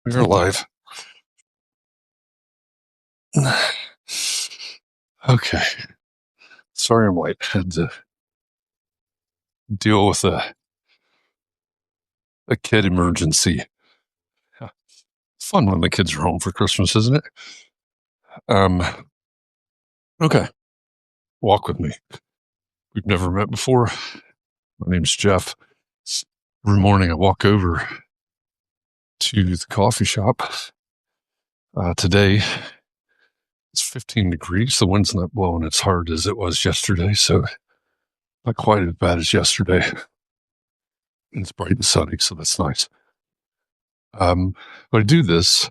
We're live. Okay. Sorry I'm late. Had to deal with a kid emergency. Fun when the kids are home for Christmas, isn't it? Um, okay. Walk with me. We've never met before. My name's Jeff. Every morning I walk over to the coffee shop. Today it's 15 degrees. The wind's not blowing as hard as it was yesterday, so not quite as bad as yesterday. And it's bright and sunny, so that's nice. But I do this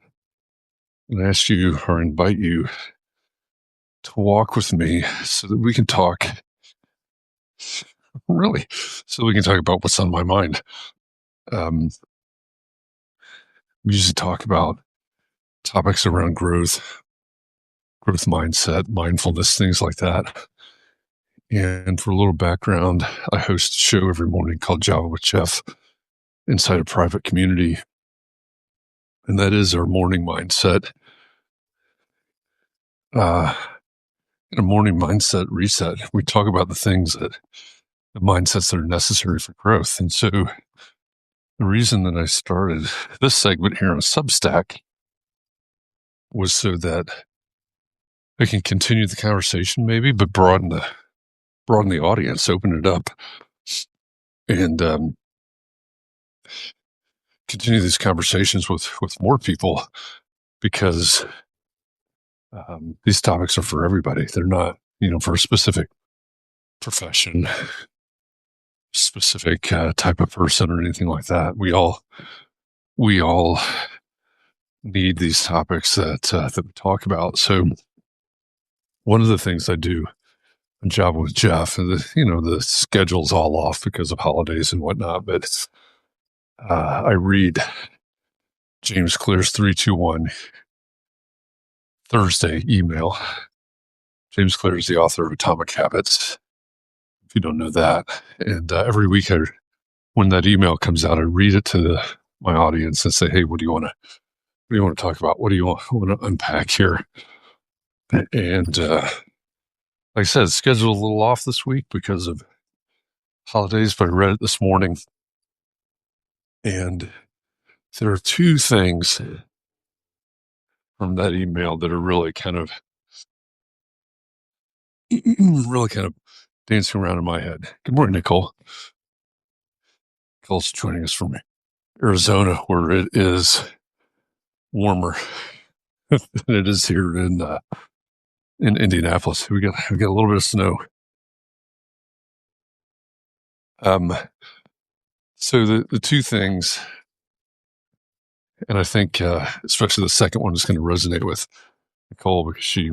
and I ask you or invite you to walk with me so that we can talk, really, so we can talk about what's on my mind. We usually talk about topics around growth mindset, mindfulness, things like that. And for a little background, I host a show every morning called Java with Jeff inside a private community. And that is our morning mindset. In a morning mindset reset, we talk about the mindsets that are necessary for growth. And so the reason that I started this segment here on Substack was so that I can continue the conversation maybe, but broaden the audience, open it up, and continue these conversations with more people, because these topics are for everybody. They're not, for a specific profession, specific type of person or anything like that. We all need these topics that we talk about. So one of the things I do on Java with Jeff, and the schedule's all off because of holidays and whatnot, but I read James Clear's 321 Thursday email. James Clear is the author of Atomic Habits, if you don't know that. And every week when that email comes out, I read it to my audience and say, hey, what do you want to talk about? What do you want to unpack here? And like I said, schedule's a little off this week because of holidays, but I read it this morning. And there are two things from that email that are really kind of dancing around in my head. Good morning, Nicole. Nicole's joining us from Arizona, where it is warmer than it is here in Indianapolis. We got a little bit of snow. So the two things, and I think especially the second one is going to resonate with Nicole because she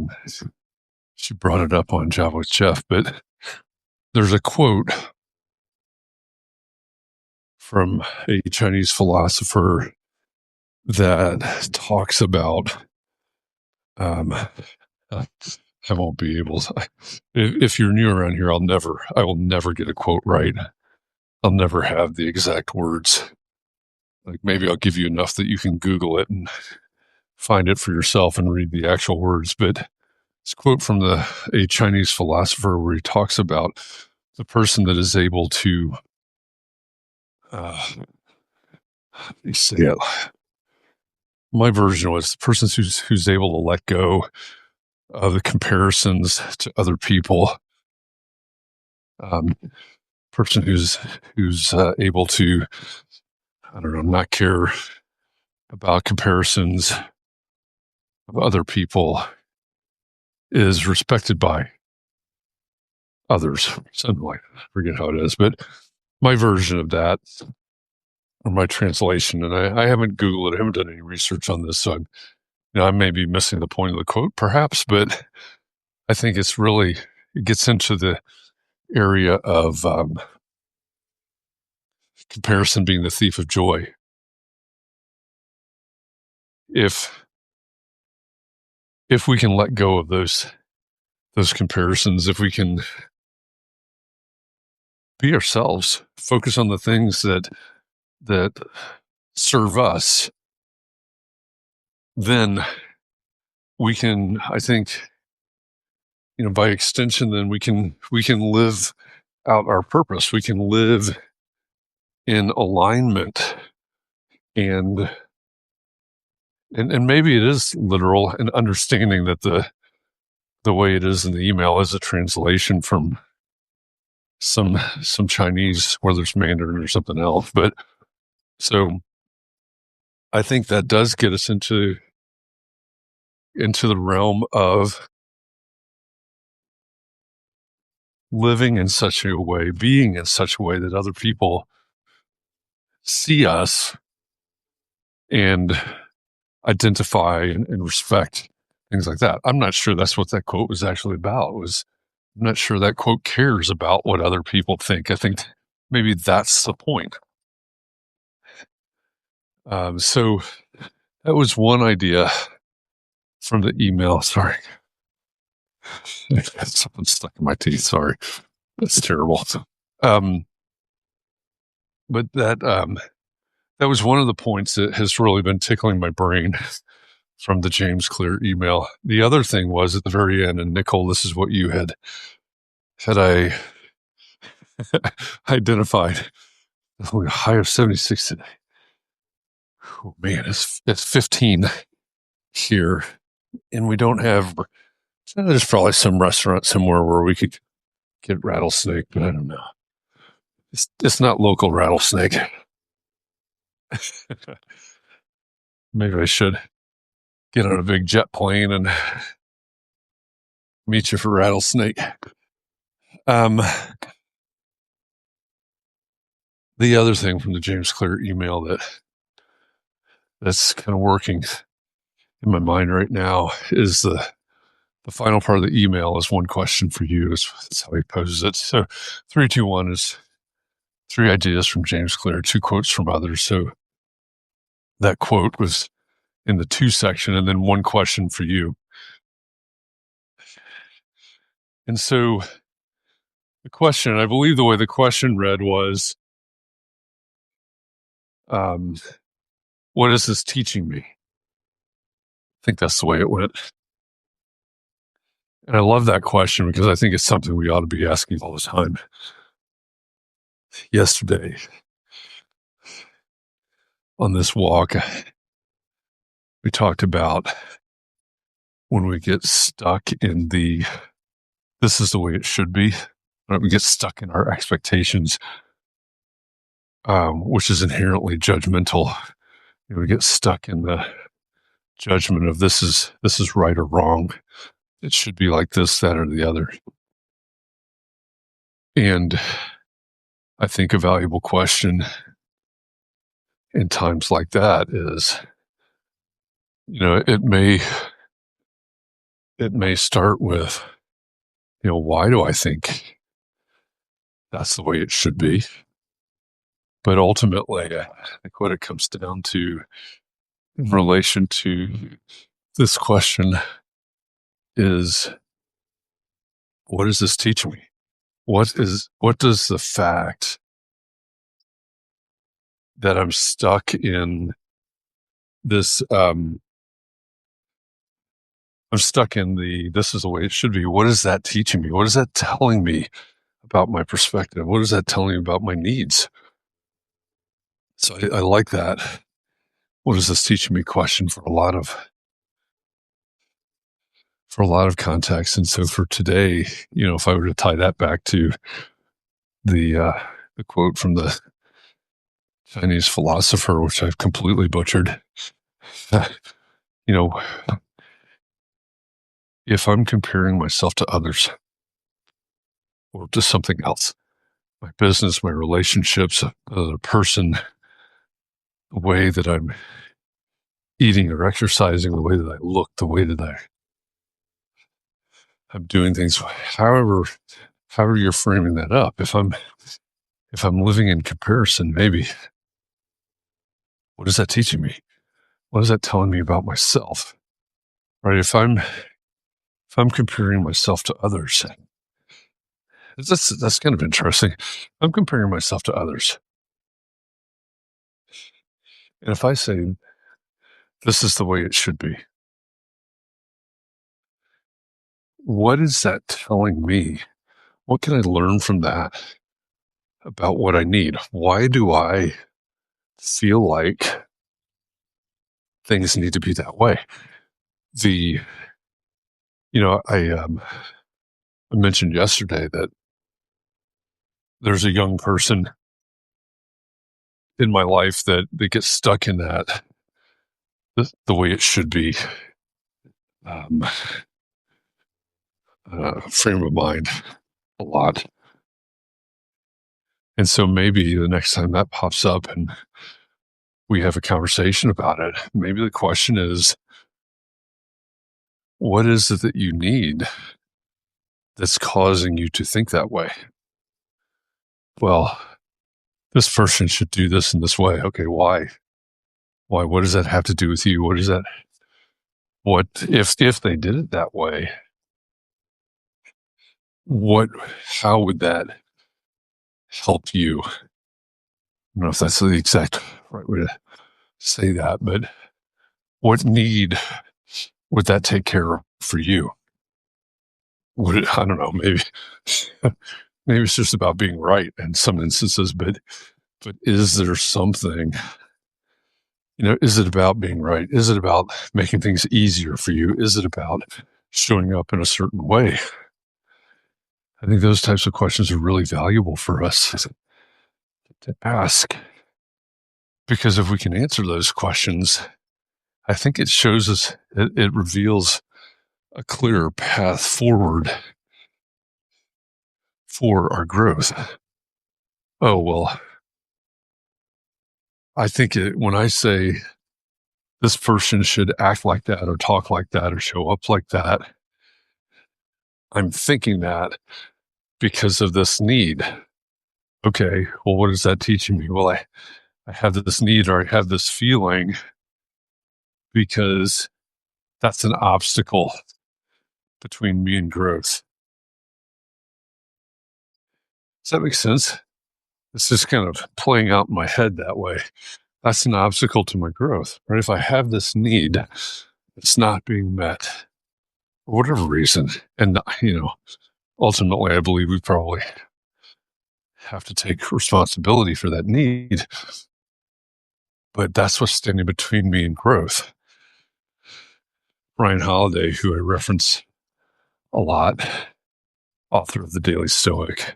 brought it up on Java with Jeff. But there's a quote from a Chinese philosopher that talks about I won't be able to. If you're new around here, I will never get a quote right. I'll never have the exact words. Like, maybe I'll give you enough that you can Google it and find it for yourself and read the actual words. But it's a quote from a Chinese philosopher where he talks about the person that is able to, let me say it. My version was the person who's able to let go of the comparisons to other people. Person who's able to, I don't know, not care about comparisons of other people is respected by others. Something like that. I forget how it is, but my version of that, or my translation, and I haven't Googled it, I haven't done any research on this, so I may be missing the point of the quote, perhaps, but I think it gets into the area of comparison being the thief of joy. If we can let go of those comparisons, if we can be ourselves, focus on the things that serve us, then we can, I think, by extension, then we can live out our purpose. We can live in alignment, and maybe it is literal, and understanding that the way it is in the email is a translation from some Chinese, whether it's Mandarin or something else. But so I think that does get us into the realm of living in such a way, being in such a way that other people see us and identify and respect, things like that. I'm not sure that's what that quote was actually about. I'm not sure that quote cares about what other people think. I think maybe that's the point. So that was one idea from the email. Sorry. I got something stuck in my teeth. Sorry. That's terrible. But that was one of the points that has really been tickling my brain from the James Clear email. The other thing was at the very end, and Nicole, this is what you had I identified. Oh, a high of 76 today. Oh man, it's 15 here, and we don't have. There's probably some restaurant somewhere where we could get rattlesnake, but I don't know. It's not local rattlesnake. Maybe I should get on a big jet plane and meet you for rattlesnake. The other thing from the James Clear email that's kind of working in my mind right now is the final part of the email is one question for you. That's how he poses it. So 321 is 3 ideas from James Clear, 2 quotes from others. So that quote was in the 2 section, and then 1 question for you. And so the question, I believe the way the question read was, what is this teaching me? I think that's the way it went. And I love that question because I think it's something we ought to be asking all the time. Yesterday, on this walk, we talked about when we get stuck in this is the way it should be. When we get stuck in our expectations, which is inherently judgmental. We get stuck in the judgment of this is right or wrong. It should be like this, that, or the other. And I think a valuable question in times like that is, it may start with, why do I think that's the way it should be? But ultimately, I think what it comes down to in relation to this question is, what does this teach me? What does the fact that I'm stuck in this, I'm stuck in this is the way it should be. What is that teaching me? What is that telling me about my perspective? What is that telling me about my needs? So I like that. What is this teaching me question for a lot of context. And so for today, if I were to tie that back to the quote from the Chinese philosopher, which I've completely butchered, if I'm comparing myself to others or to something else, my business, my relationships, another person, the way that I'm eating or exercising, the way that I look, the way that I'm doing things, however you're framing that up, if I'm living in comparison, maybe, what is that teaching me? What is that telling me about myself? Right? If I'm comparing myself to others, that's kind of interesting. I'm comparing myself to others. And if I say, This is the way it should be. What is that telling me? What can I learn from that about what I need? Why do I feel like things need to be that way? The, I mentioned yesterday that there's a young person in my life that gets stuck in that the way it should be um, frame of mind a lot. And so maybe the next time that pops up and we have a conversation about it, maybe the question is, what is it that you need that's causing you to think that way? Well, this person should do this in this way. Okay, why? Why? What does that have to do with you? What is that? What if they did it that way? What? How would that help you? I don't know if that's the exact right way to say that, but what need would that take care of for you? Would it, I don't know, maybe maybe it's just about being right in some instances, but is there something, is it about being right? Is it about making things easier for you? Is it about showing up in a certain way? I think those types of questions are really valuable for us to ask, because if we can answer those questions, I think it shows us, it reveals a clearer path forward for our growth. Oh, well, I think when I say this person should act like that or talk like that or show up like that, I'm thinking that because of this need. Okay, well, what is that teaching me? Well, I have this need, or I have this feeling because that's an obstacle between me and growth. Does that make sense? It's just kind of playing out in my head that way. That's an obstacle to my growth, right? If I have this need, it's not being met for whatever reason. And, ultimately, I believe we probably have to take responsibility for that need. But that's what's standing between me and growth. Ryan Holiday, who I reference a lot, author of The Daily Stoic,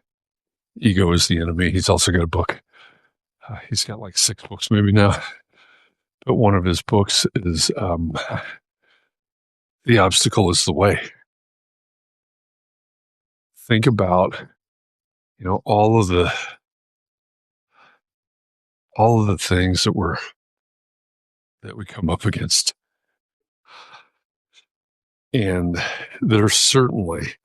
Ego is the Enemy. He's also got a book. He's got like 6 books maybe now. But one of his books is The Obstacle is the Way. Think about, all of the things that we come up against. And there's certainly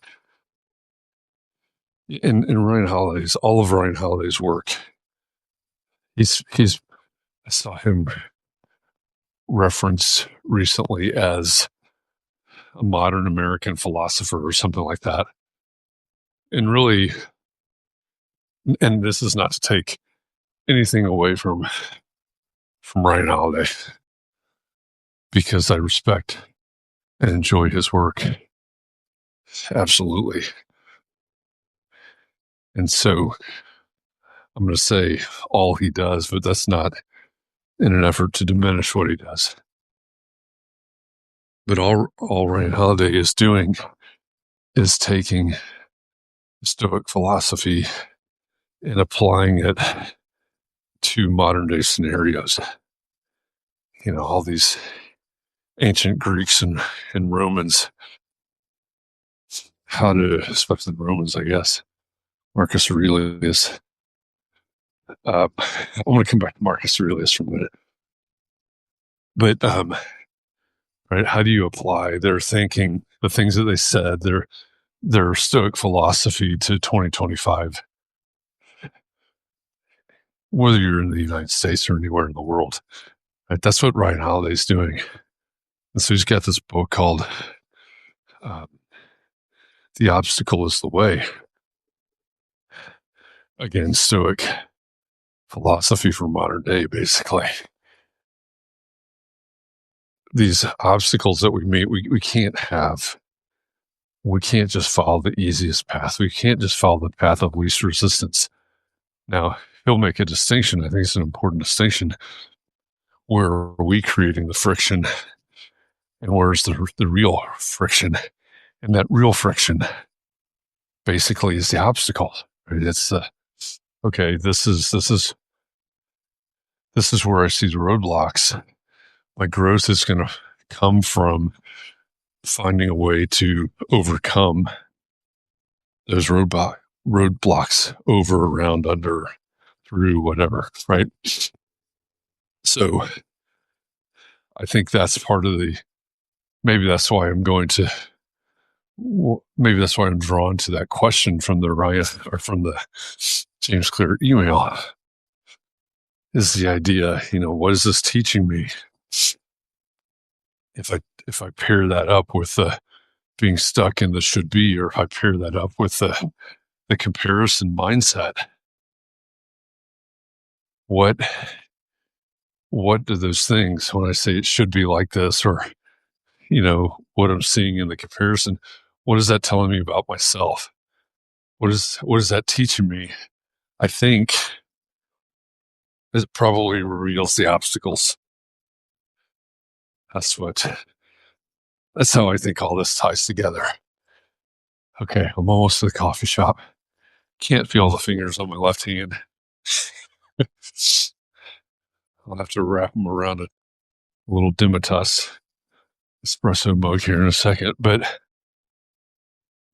in all of Ryan Holiday's work, I saw him referenced recently as a modern American philosopher or something like that. And really, and this is not to take anything away from Ryan Holiday, because I respect and enjoy his work. Absolutely. And so I'm going to say all he does, but that's not in an effort to diminish what he does. But all Ryan Holiday is doing is taking Stoic philosophy and applying it to modern day scenarios. All these ancient Greeks and Romans, especially the Romans, I guess, Marcus Aurelius. I want to come back to Marcus Aurelius for a minute. But, right, how do you apply their thinking, the things that they said, their Stoic philosophy to 2025? Whether you're in the United States or anywhere in the world, right? That's what Ryan Holiday's doing. And so he's got this book called The Obstacle is the Way. Again, Stoic philosophy for modern day, basically. these obstacles that we meet, we can't have. We can't just follow the easiest path. We can't just follow the path of least resistance. Now, he'll make a distinction. I think it's an important distinction. Where are we creating the friction, and where's the real friction? And that real friction basically is the obstacle. Right? It's okay. This is where I see the roadblocks. My growth is going to come from finding a way to overcome those roadblocks, over, around, under, through, whatever, right? So I think that's part of maybe that's why I'm drawn to that question from the Ryan, or from the James Clear email, is the idea, what is this teaching me? If I pair that up with the being stuck in the should be, or if I pair that up with the comparison mindset, what do those things, when I say it should be like this, or what I'm seeing in the comparison, what is that telling me about myself? What is that teaching me? I think it probably reveals the obstacles. That's how I think all this ties together. Okay, I'm almost to the coffee shop. Can't feel the fingers on my left hand. I'll have to wrap them around a little Dimitas espresso mug here in a second. But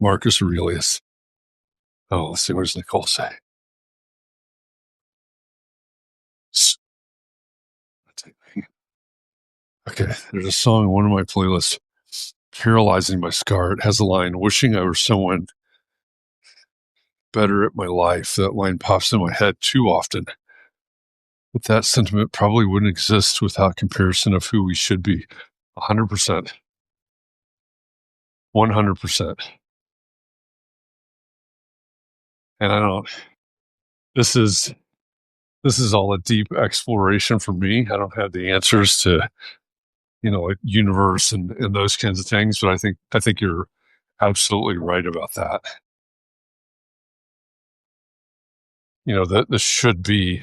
Marcus Aurelius. Oh, let's see, what does Nicole say? Okay, there's a song in one of my playlists, Paralyzing My Scar. It has a line, wishing I were someone better at my life. That line pops in my head too often. But that sentiment probably wouldn't exist without comparison of who we should be. 100%. 100%. And this is all a deep exploration for me. I don't have the answers to, like universe and those kinds of things, but I think you're absolutely right about that. This should be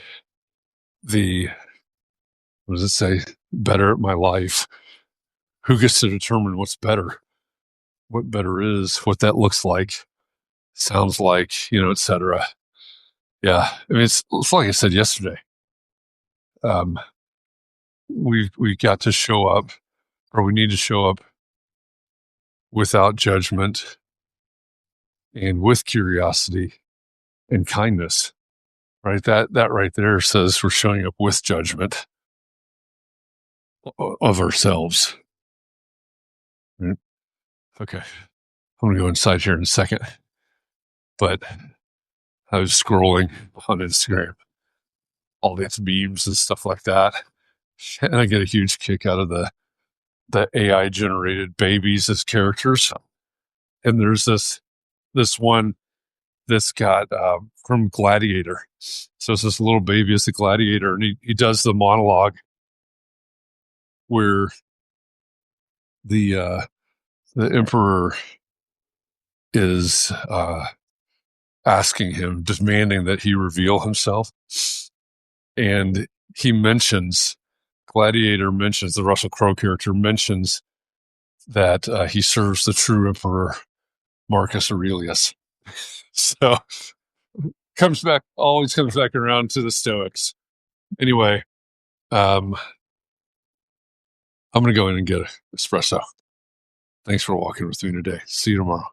what does it say? Better at my life. Who gets to determine what's better? What better is, what that looks like, sounds like, et cetera. Yeah. I mean, it's like I said yesterday. We got to show up, or we need to show up without judgment and with curiosity and kindness, right? That right there says we're showing up with judgment of ourselves. Right? Okay. I'm going to go inside here in a second, but I was scrolling on Instagram, all these memes and stuff like that. And I get a huge kick out of the AI generated babies as characters. And there's this one that's got from Gladiator. So it's this little baby as a gladiator, and he does the monologue where the emperor is asking him, demanding that he reveal himself. And Gladiator mentions, the Russell Crowe character mentions that he serves the true emperor, Marcus Aurelius. So always comes back around to the Stoics. Anyway, I'm going to go in and get an espresso. Thanks for walking with me today. See you tomorrow.